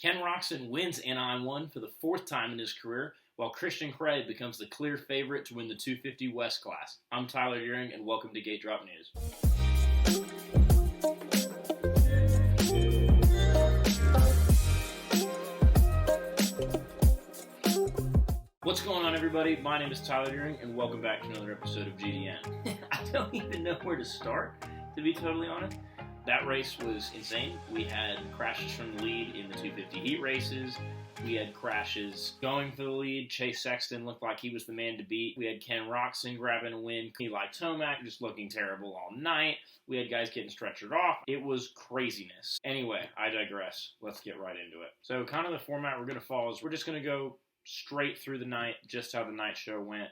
Ken Roczen wins Anaheim 1 for the fourth time in his career, while Christian Craig becomes the clear favorite to win the 250 West class. I'm Tyler Deering, and welcome to Gate Drop News. What's going on, everybody? My name is Tyler Deering, and welcome back to another episode of GDN. I don't even know where to start, to be totally honest. That race was insane. We had crashes from the lead in the 250 heat races. We had crashes going for the lead. Chase Sexton looked like he was the man to beat. We had Ken Roczen grabbing a win. Eli Tomac just looking terrible all night. We had guys getting stretchered off. It was craziness. Anyway, I digress. Let's get right into it. So kind of the format we're going to follow is we're just going to go straight through the night, just how the night show went,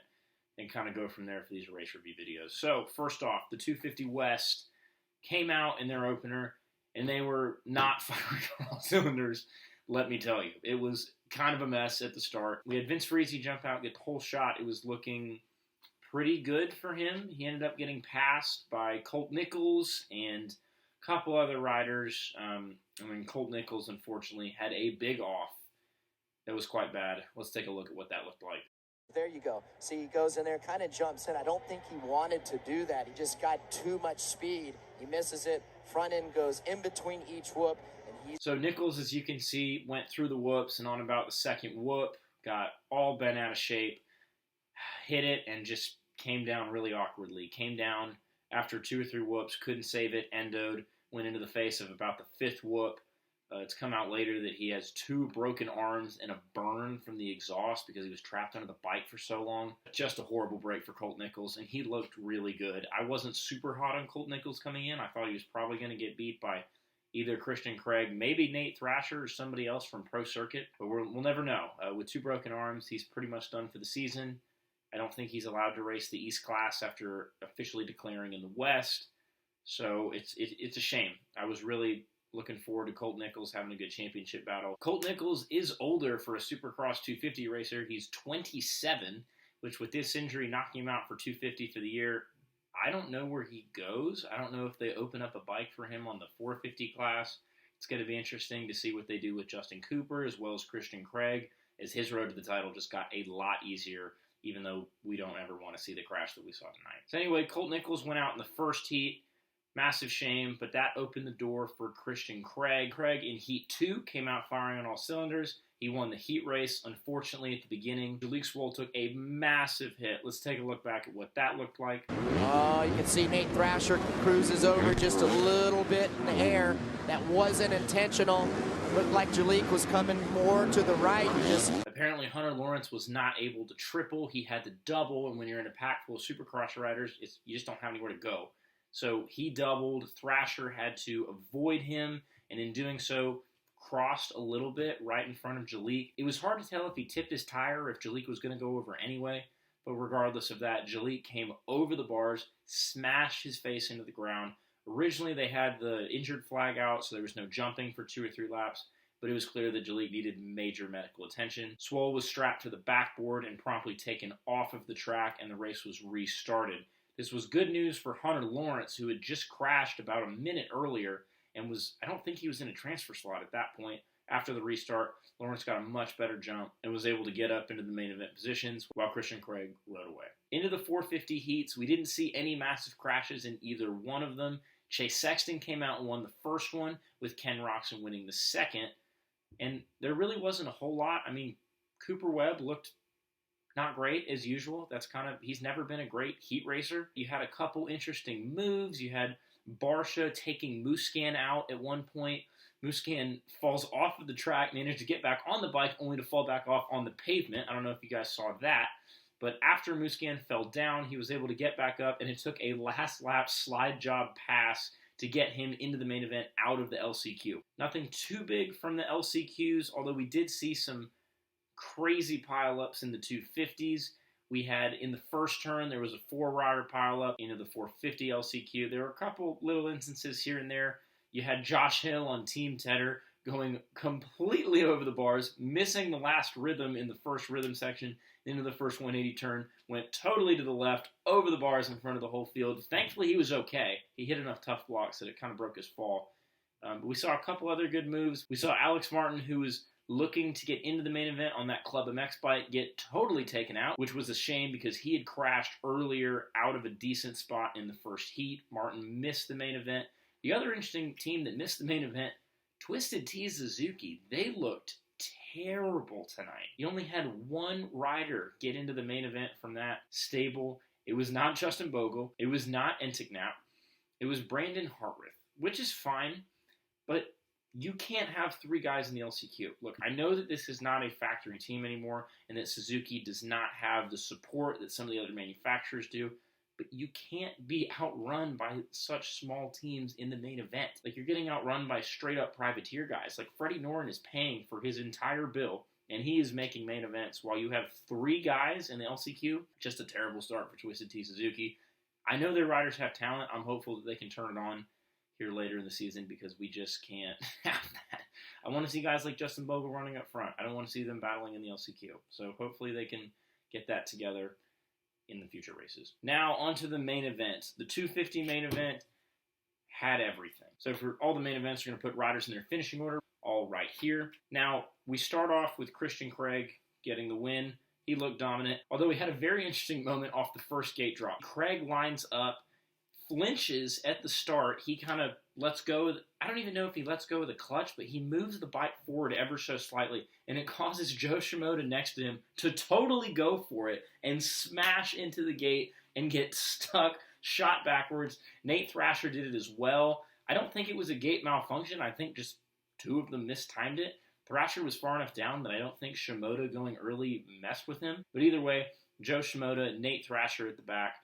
and kind of go from there for these race review videos. So first off, the 250 West came out in their opener, and they were not firing on all cylinders, let me tell you. It was kind of a mess at the start. We had Vince Friese jump out, get the whole shot. It was looking pretty good for him. He ended up getting passed by Colt Nichols and a couple other riders. Colt Nichols, unfortunately, had a big off. It was quite bad. Let's take a look at what that looked like. There you go. See, he goes in there, kind of jumps in. I don't think he wanted to do that. He just got too much speed. He misses it. Front end goes in between each whoop. So Nichols, as you can see, went through the whoops, and on about the second whoop, got all bent out of shape, hit it, and just came down really awkwardly. Came down after 2 or 3 whoops, couldn't save it, endoed, went into the face of about the 5th whoop. It's come out later that he has 2 broken arms and a burn from the exhaust because he was trapped under the bike for so long. Just a horrible break for Colt Nichols, and he looked really good. I wasn't super hot on Colt Nichols coming in. I thought he was probably going to get beat by either Christian Craig, maybe Nate Thrasher, or somebody else from Pro Circuit, but we'll never know. With 2 broken arms, he's pretty much done for the season. I don't think he's allowed to race the East class after officially declaring in the West, so it's a shame. I was really looking forward to Colt Nichols having a good championship battle. Colt Nichols is older for a Supercross 250 racer. He's 27, which with this injury knocking him out for 250 for the year, I don't know where he goes. I don't know if they open up a bike for him on the 450 class. It's going to be interesting to see what they do with Justin Cooper as well as Christian Craig, as his road to the title just got a lot easier, even though we don't ever want to see the crash that we saw tonight. So anyway, Colt Nichols went out in the first heat. Massive shame, but that opened the door for Christian Craig. Craig in Heat 2 came out firing on all cylinders. He won the heat race. Unfortunately, at the beginning, Jalek Swoll took a massive hit. Let's take a look back at what that looked like. Oh, you can see Nate Thrasher cruises over just a little bit in the air. That wasn't intentional. Looked like Jalek was coming more to the right. Apparently, Hunter Lawrence was not able to triple. He had to double, and when you're in a pack full of Supercross riders, you just don't have anywhere to go. So he doubled. Thrasher had to avoid him, and in doing so, crossed a little bit right in front of Jalek. It was hard to tell if he tipped his tire or if Jalek was going to go over anyway, but regardless of that, Jalek came over the bars, smashed his face into the ground. Originally, they had the injured flag out, so there was no jumping for 2 or 3 laps, but it was clear that Jalek needed major medical attention. Swoll was strapped to the backboard and promptly taken off of the track, and the race was restarted. This was good news for Hunter Lawrence, who had just crashed about a minute earlier and I don't think he was in a transfer slot at that point. After the restart, Lawrence got a much better jump and was able to get up into the main event positions while Christian Craig rode away. Into the 450 heats, we didn't see any massive crashes in either one of them. Chase Sexton came out and won the first one, with Ken Roczen winning the second. And there really wasn't a whole lot. Cooper Webb looked not great, as usual. He's never been a great heat racer. You had a couple interesting moves. You had Barsha taking Musquin out at one point. Musquin falls off of the track, managed to get back on the bike, only to fall back off on the pavement. I don't know if you guys saw that. But after Musquin fell down, he was able to get back up, and it took a last lap slide job pass to get him into the main event out of the LCQ. Nothing too big from the LCQs, although we did see some crazy pileups in the 250s. We had, in the first turn, there was a 4-rider pileup into the 450 LCQ. There were a couple little instances here and there. You had Josh Hill on Team Tedder going completely over the bars, missing the last rhythm in the first rhythm section into the first 180 turn, went totally to the left, over the bars in front of the whole field. Thankfully, he was okay. He hit enough tough blocks that it kind of broke his fall. But we saw a couple other good moves. We saw Alex Martin, who was looking to get into the main event on that Club MX bike, get totally taken out, which was a shame because he had crashed earlier out of a decent spot in the first heat. Martin missed the main event. The other interesting team that missed the main event, Twisted Tea Suzuki. They looked terrible tonight. You only had one rider get into the main event from that stable. It was not Justin Bogle. It was not Enticknap. It was Brandon Hartwith, which is fine, but you can't have three guys in the LCQ. Look, I know that this is not a factory team anymore and that Suzuki does not have the support that some of the other manufacturers do, but you can't be outrun by such small teams in the main event. Like, you're getting outrun by straight-up privateer guys. Like, Freddie Norrin is paying for his entire bill, and he is making main events while you have three guys in the LCQ. Just a terrible start for Twisted Tea Suzuki. I know their riders have talent. I'm hopeful that they can turn it on here later in the season because we just can't have that. I want to see guys like Justin Bogle running up front. I don't want to see them battling in the LCQ. So hopefully they can get that together in the future races. Now onto the main event. The 250 main event had everything. So for all the main events, we're going to put riders in their finishing order, all right here. Now we start off with Christian Craig getting the win. He looked dominant, although he had a very interesting moment off the first gate drop. Craig lines up, flinches at the start. He kind of lets go. I don't even know if he lets go of the clutch, but he moves the bike forward ever so slightly, and it causes Joe Shimoda next to him to totally go for it and smash into the gate and get stuck, shot backwards. Nate Thrasher did it as well. I don't think it was a gate malfunction. I think just two of them mistimed it. Thrasher was far enough down that I don't think Shimoda going early messed with him. But either way, Joe Shimoda, Nate Thrasher at the back.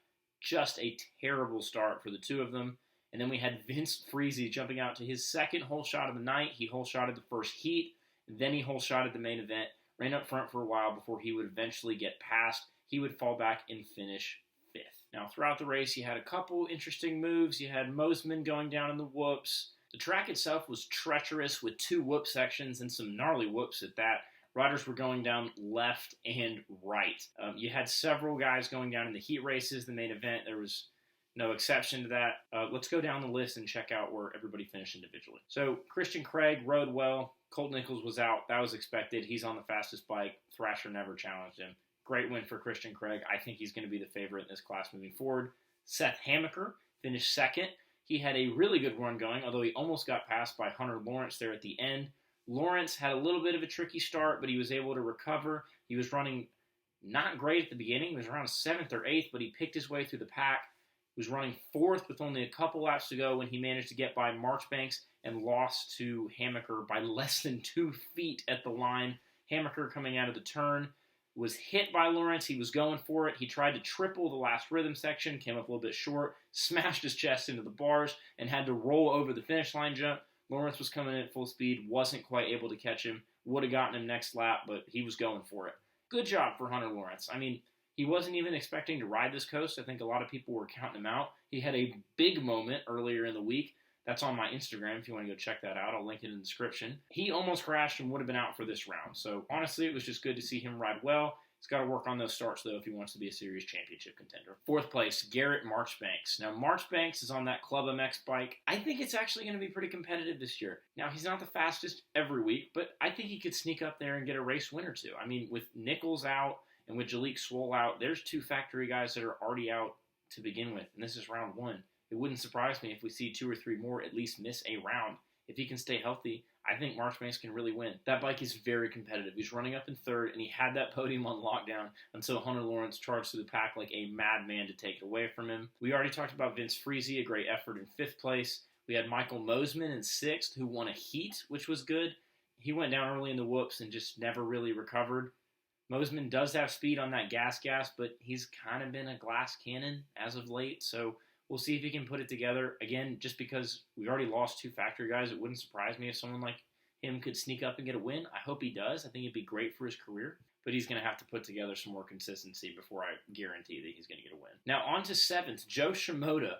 Just a terrible start for the two of them. And then we had Vince Friese jumping out to his second hole shot of the night. He hole shotted the first heat. Then he hole shotted the main event. Ran up front for a while before he would eventually get past. He would fall back and finish fifth. Now, throughout the race, you had a couple interesting moves. You had Mosman going down in the whoops. The track itself was treacherous with two whoop sections and some gnarly whoops at that. Riders were going down left and right. You had several guys going down in the heat races. The main event, there was no exception to that. Let's go down the list and check out where everybody finished individually. So Christian Craig rode well. Colt Nichols was out. That was expected. He's on the fastest bike. Thrasher never challenged him. Great win for Christian Craig. I think he's going to be the favorite in this class moving forward. Seth Hamaker finished second. He had a really good run going, although he almost got passed by Hunter Lawrence there at the end. Lawrence had a little bit of a tricky start, but he was able to recover. He was running not great at the beginning. He was around 7th or 8th, but he picked his way through the pack. He was running 4th with only a couple laps to go when he managed to get by Marchbanks and lost to Hamaker by less than 2 feet at the line. Hamaker coming out of the turn was hit by Lawrence. He was going for it. He tried to triple the last rhythm section, came up a little bit short, smashed his chest into the bars, and had to roll over the finish line jump. Lawrence was coming in at full speed, wasn't quite able to catch him, would have gotten him next lap, but he was going for it. Good job for Hunter Lawrence. I mean, he wasn't even expecting to ride this coast. I think a lot of people were counting him out. He had a big moment earlier in the week. That's on my Instagram if you want to go check that out. I'll link it in the description. He almost crashed and would have been out for this round. So honestly, it was just good to see him ride well. He's got to work on those starts, though, if he wants to be a series championship contender. 4th place, Garrett Marchbanks. Now, Marchbanks is on that Club MX bike. I think it's actually going to be pretty competitive this year. Now, he's not the fastest every week, but I think he could sneak up there and get a race win or two. I mean, with Nichols out and with Jalek Swoll out, there's 2 factory guys that are already out to begin with, and this is round 1. It wouldn't surprise me if we see 2 or 3 more at least miss a round. If he can stay healthy, I think Marchbanks can really win. That bike is very competitive. He's running up in 3rd, and he had that podium on lockdown until Hunter Lawrence charged through the pack like a madman to take it away from him. We already talked about Vince Friese, a great effort in 5th place. We had Michael Mosman in 6th, who won a heat, which was good. He went down early in the whoops and just never really recovered. Mosman does have speed on that gas, but he's kind of been a glass cannon as of late, so we'll see if he can put it together. Again, just because we already lost 2 factory guys, it wouldn't surprise me if someone like him could sneak up and get a win. I hope he does. I think it'd be great for his career. But he's going to have to put together some more consistency before I guarantee that he's going to get a win. Now on to 7th. Joe Shimoda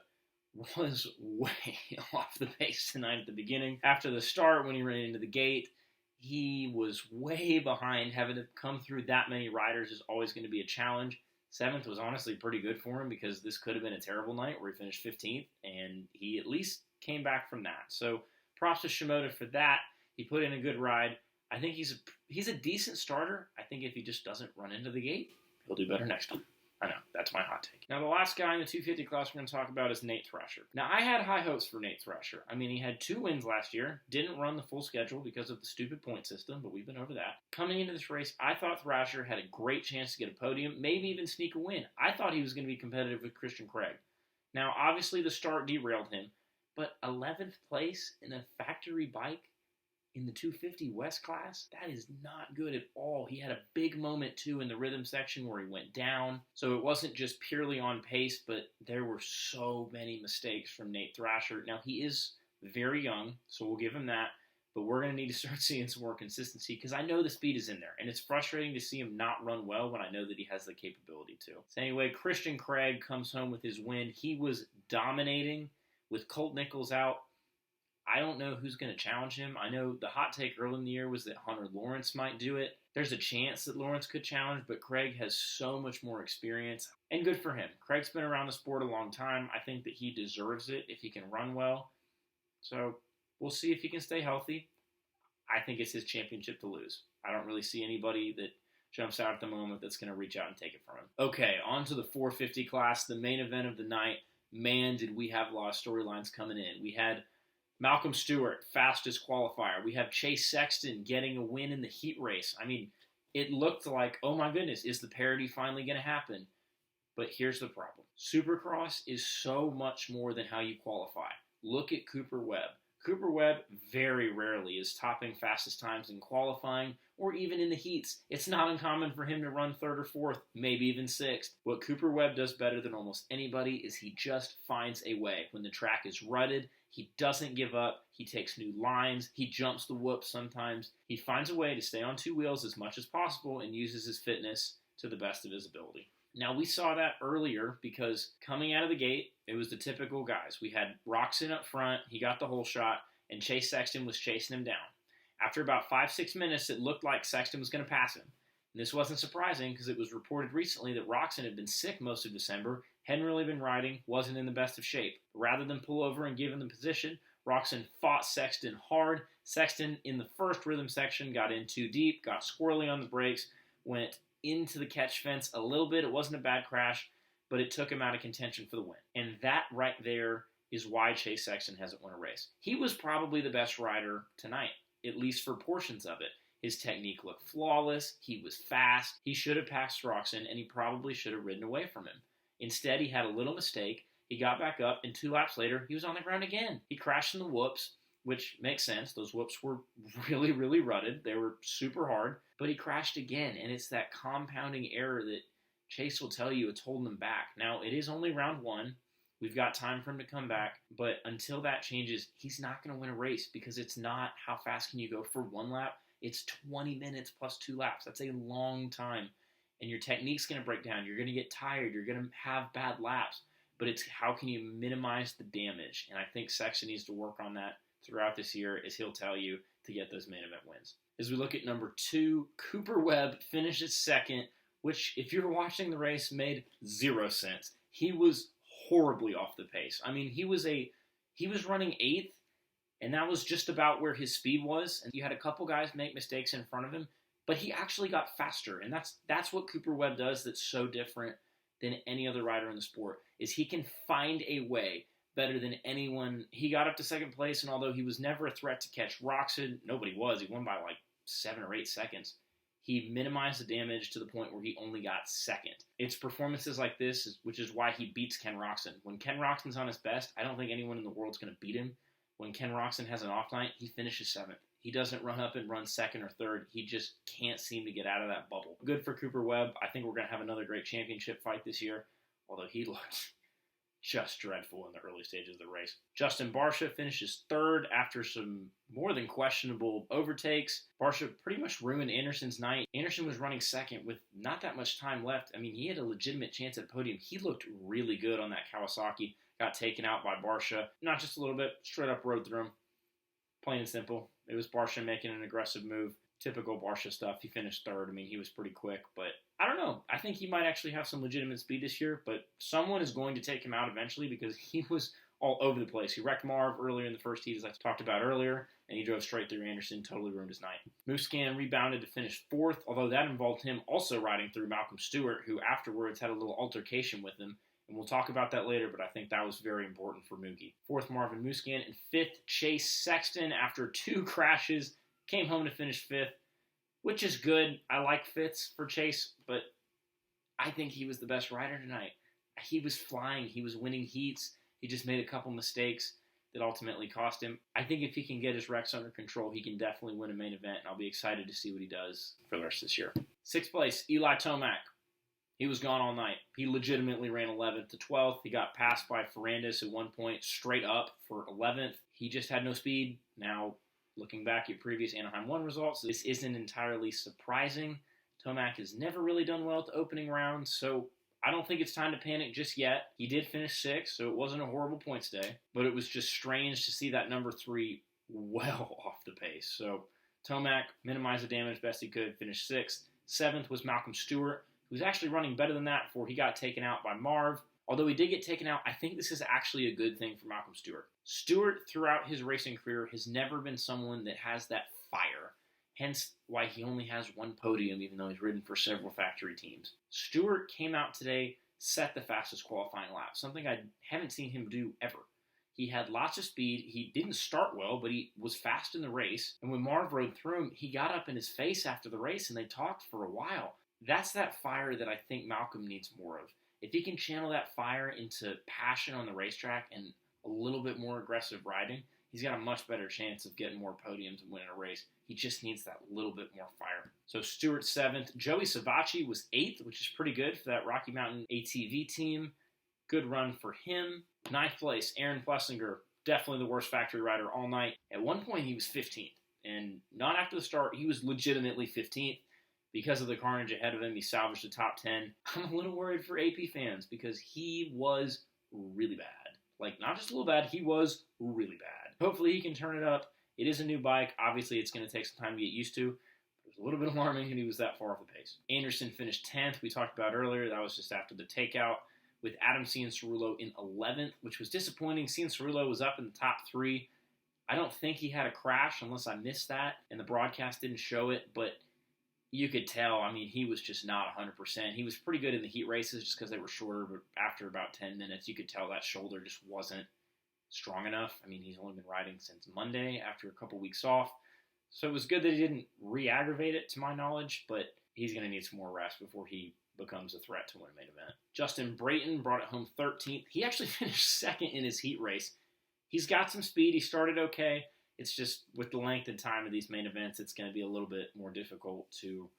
was way off the pace tonight at the beginning. After the start, when he ran into the gate, he was way behind. Having to come through that many riders is always going to be a challenge. 7th was honestly pretty good for him because this could have been a terrible night where he finished 15th, and he at least came back from that. So props to Shimoda for that. He put in a good ride. I think he's a decent starter. I think if he just doesn't run into the gate, he'll do better next time. I know, that's my hot take. Now, the last guy in the 250 class we're going to talk about is Nate Thrasher. Now, I had high hopes for Nate Thrasher. I mean, he had 2 wins last year, didn't run the full schedule because of the stupid point system, but we've been over that. Coming into this race, I thought Thrasher had a great chance to get a podium, maybe even sneak a win. I thought he was going to be competitive with Christian Craig. Now, obviously, the start derailed him, but 11th place in a factory bike in the 250 West class, that is not good at all. He had a big moment, too, in the rhythm section where he went down. So it wasn't just purely on pace, but there were so many mistakes from Nate Thrasher. Now, he is very young, so we'll give him that. But we're going to need to start seeing some more consistency because I know the speed is in there. And it's frustrating to see him not run well when I know that he has the capability to. So anyway, Christian Craig comes home with his win. He was dominating with Colt Nichols out. I don't know who's going to challenge him. I know the hot take early in the year was that Hunter Lawrence might do it. There's a chance that Lawrence could challenge, but Craig has so much more experience, and good for him. Craig's been around the sport a long time. I think that he deserves it if he can run well. So we'll see if he can stay healthy. I think it's his championship to lose. I don't really see anybody that jumps out at the moment that's going to reach out and take it from him. Okay, on to the 450 class, the main event of the night. Man, did we have a lot of storylines coming in. We had Malcolm Stewart, fastest qualifier. We have Chase Sexton getting a win in the heat race. I mean, it looked like, oh my goodness, is the parity finally going to happen? But here's the problem. Supercross is so much more than how you qualify. Look at Cooper Webb. Cooper Webb very rarely is topping fastest times in qualifying or even in the heats. It's not uncommon for him to run 3rd or 4th, maybe even 6th. What Cooper Webb does better than almost anybody is he just finds a way. When the track is rutted, he doesn't give up. He takes new lines. He jumps the whoops sometimes. He finds a way to stay on 2 wheels as much as possible and uses his fitness to the best of his ability. Now, we saw that earlier because coming out of the gate, it was the typical guys. We had Roczen up front. He got the whole shot, and Chase Sexton was chasing him down. After about 5-6 minutes, it looked like Sexton was going to pass him. And this wasn't surprising because it was reported recently that Roczen had been sick most of December, hadn't really been riding, wasn't in the best of shape. Rather than pull over and give him the position, Roczen fought Sexton hard. Sexton, in the first rhythm section, got in too deep, got squirrely on the brakes, went into the catch fence a little bit. It wasn't a bad crash, but it took him out of contention for the win. And that right there is why Chase Sexton hasn't won a race. He was probably the best rider tonight, at least for portions of it. His technique looked flawless. He was fast. He should have passed Roczen, and he probably should have ridden away from him. Instead, he had a little mistake. He got back up, and 2 laps later, he was on the ground again. He crashed in the whoops, which makes sense. Those whoops were really, really rutted. They were super hard, but he crashed again, and it's that compounding error that Chase will tell you it's holding him back. Now, it is only round 1. We've got time for him to come back, but until that changes, he's not going to win a race because it's not how fast can you go for 1 lap. It's 20 minutes plus 2 laps. That's a long time, and your technique's going to break down. You're going to get tired. You're going to have bad laps, but it's how can you minimize the damage, and I think Sexton needs to work on that throughout this year, as he'll tell you, to get those main event wins. As we look at number 2, Cooper Webb finishes 2nd, which, if you're watching the race, made 0 sense. He was horribly off the pace. I mean, he was running 8th, and that was just about where his speed was. And you had a couple guys make mistakes in front of him, but he actually got faster. And that's what Cooper Webb does that's so different than any other rider in the sport, is he can find a way better than anyone. He got up to 2nd place, and although he was never a threat to catch Roczen, nobody was. He won by like 7 or 8 seconds. He minimized the damage to the point where he only got 2nd. It's performances like this, which is why he beats Ken Roczen. When Ken Roczen's on his best, I don't think anyone in the world's going to beat him. When Ken Roczen has an off night, he finishes 7th. He doesn't run up and run 2nd or 3rd. He just can't seem to get out of that bubble. Good for Cooper Webb. I think we're going to have another great championship fight this year, although he looked just dreadful in the early stages of the race. Justin Barcia finishes 3rd after some more than questionable overtakes. Barcia pretty much ruined Anderson's night. Anderson was running 2nd with not that much time left. I mean, he had a legitimate chance at the podium. He looked really good on that Kawasaki. Got taken out by Barcia. Not just a little bit, straight up rode through him. Plain and simple. It was Barcia making an aggressive move. Typical Barcia stuff. He finished 3rd. I mean, he was pretty quick, but I don't know. I think he might actually have some legitimate speed this year, but someone is going to take him out eventually because he was all over the place. He wrecked Marv earlier in the first heat, as I talked about earlier, and he drove straight through Anderson, totally ruined his night. Musquin rebounded to finish 4th, although that involved him also riding through Malcolm Stewart, who afterwards had a little altercation with him, and we'll talk about that later, but I think that was very important for Mookie. 4th, Marvin Musquin, and 5th, Chase Sexton, after 2 crashes, came home to finish 5th, which is good. I like 5ths for Chase, but I think he was the best rider tonight. He was flying. He was winning heats. He just made a couple mistakes that ultimately cost him. I think if he can get his wrecks under control, he can definitely win a main event, and I'll be excited to see what he does for the rest of this year. 6th place, Eli Tomac. He was gone all night. He legitimately ran 11th to 12th. He got passed by Ferrandis at one point straight up for 11th. He just had no speed. Now, looking back at previous Anaheim 1 results, this isn't entirely surprising. Tomac has never really done well at the opening round, so I don't think it's time to panic just yet. He did finish 6th, so it wasn't a horrible points day, but it was just strange to see that number 3 well off the pace. So Tomac minimized the damage best he could, finished 6th. 7th was Malcolm Stewart, who was actually running better than that before he got taken out by Marv. Although he did get taken out, I think this is actually a good thing for Malcolm Stewart. Stewart, throughout his racing career, has never been someone that has that fire. Hence why he only has 1 podium, even though he's ridden for several factory teams. Stewart came out today, set the fastest qualifying lap, something I haven't seen him do ever. He had lots of speed. He didn't start well, but he was fast in the race. And when Marv rode through him, he got up in his face after the race, and they talked for a while. That's that fire that I think Malcolm needs more of. If he can channel that fire into passion on the racetrack and a little bit more aggressive riding, he's got a much better chance of getting more podiums and winning a race. He just needs that little bit more fire. So Stewart 7th. Joey Savacci was 8th, which is pretty good for that Rocky Mountain ATV team. Good run for him. 9th place, Aaron Flessinger. Definitely the worst factory rider all night. At one point, he was 15th. And not after the start, he was legitimately 15th. Because of the carnage ahead of him, he salvaged the top 10. I'm a little worried for AP fans because he was really bad. Like, not just a little bad, he was really bad. Hopefully he can turn it up. It is a new bike. Obviously, it's going to take some time to get used to. It was a little bit alarming, and he was that far off the pace. Anderson finished 10th. We talked about earlier. That was just after the takeout, with Adam Cianciarulo in 11th, which was disappointing. Cianciarulo was up in the top 3. I don't think he had a crash unless I missed that, and the broadcast didn't show it, but you could tell, I mean, he was just not 100%. He was pretty good in the heat races just because they were shorter, but after about 10 minutes, you could tell that shoulder just wasn't strong enough. I mean, he's only been riding since Monday after a couple weeks off. So it was good that he didn't re-aggravate it, to my knowledge, but he's going to need some more rest before he becomes a threat to win a main event. Justin Brayton brought it home 13th. He actually finished 2nd in his heat race. He's got some speed. He started okay. It's just with the length and time of these main events, it's going to be a little bit more difficult to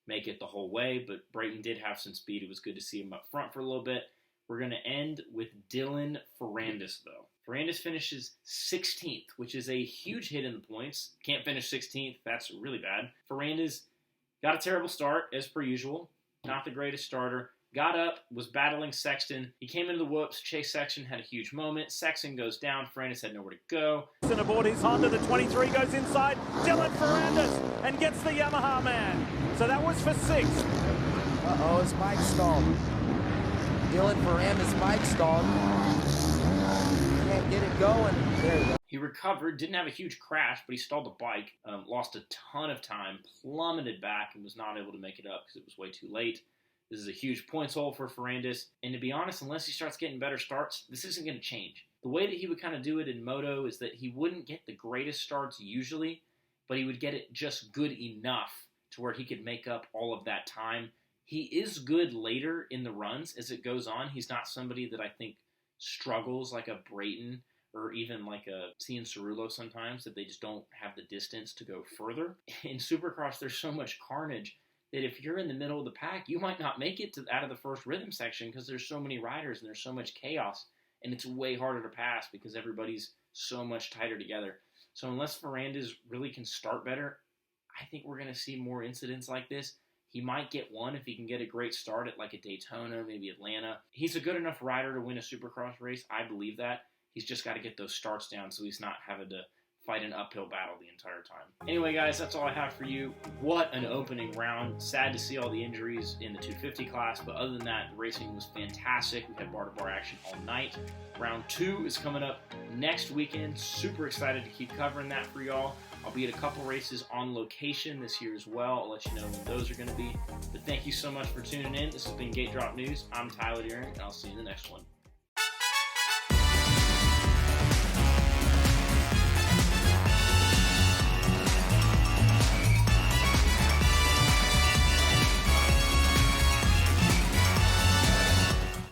make it the whole way. But Brayton did have some speed. It was good to see him up front for a little bit. We're going to end with Dylan Ferrandis, though. Ferrandis finishes 16th, which is a huge hit in the points. Can't finish 16th. That's really bad. Ferrandis got a terrible start, as per usual. Not the greatest starter. Got up, was battling Sexton. He came into the whoops. Chase Sexton had a huge moment. Sexton goes down. Ferrandis had nowhere to go. And aboard his Honda, the 23 goes inside. Dylan Ferrandis and gets the Yamaha man. So that was for 6th. Uh-oh, his bike stalled. Dylan Ferrandis' bike stalled. Can't get it going. There you go. He recovered, didn't have a huge crash, but he stalled the bike, lost a ton of time, plummeted back, and was not able to make it up because it was way too late. This is a huge points hole for Ferrandis. And to be honest, unless he starts getting better starts, this isn't going to change. The way that he would kind of do it in moto is that he wouldn't get the greatest starts usually, but he would get it just good enough to where he could make up all of that time. He is good later in the runs as it goes on. He's not somebody that I think struggles like a Brayton or even like a Cianciarulo sometimes, that they just don't have the distance to go further. In Supercross, there's so much carnage that if you're in the middle of the pack, you might not make it out of the first rhythm section because there's so many riders and there's so much chaos, and it's way harder to pass because everybody's so much tighter together. So unless Ferrandis really can start better, I think we're going to see more incidents like this. He might get one if he can get a great start at like a Daytona, maybe Atlanta. He's a good enough rider to win a Supercross race. I believe that. He's just got to get those starts down so he's not having to fight an uphill battle the entire time. Anyway, guys, that's all I have for you. What an opening round. Sad to see all the injuries in the 250 class, but other than that, the racing was fantastic. We had bar-to-bar action all night. Round 2 is coming up next weekend. Super excited to keep covering that for y'all. I'll be at a couple races on location this year as well. I'll let you know when those are going to be. But thank you so much for tuning in. This has been Gate Drop News. I'm Tyler Deering, and I'll see you in the next one.